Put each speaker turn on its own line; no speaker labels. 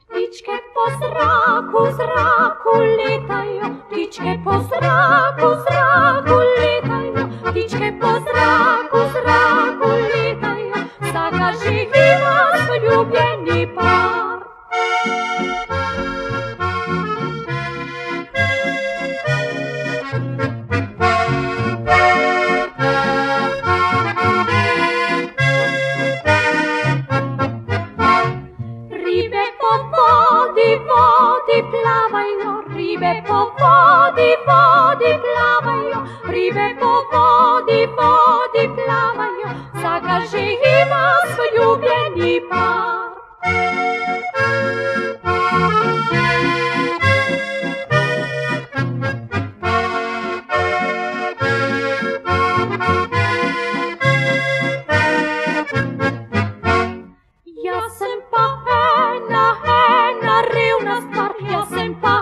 Ptičke po zraku, zraku letajo, ptičke po zraku, zraku letajo, ptičke po zraku, zraku letajo, vsaka živiva svoj ljubljeni par. Ribe po vodi, vodi plavajo, ribe po vodi, vodi plavajo, ribe po vodi, vodi plavajo, vsaka že ima svoj ljubljeni par. Jaz sem pa ena revna stvar, jaz sem pa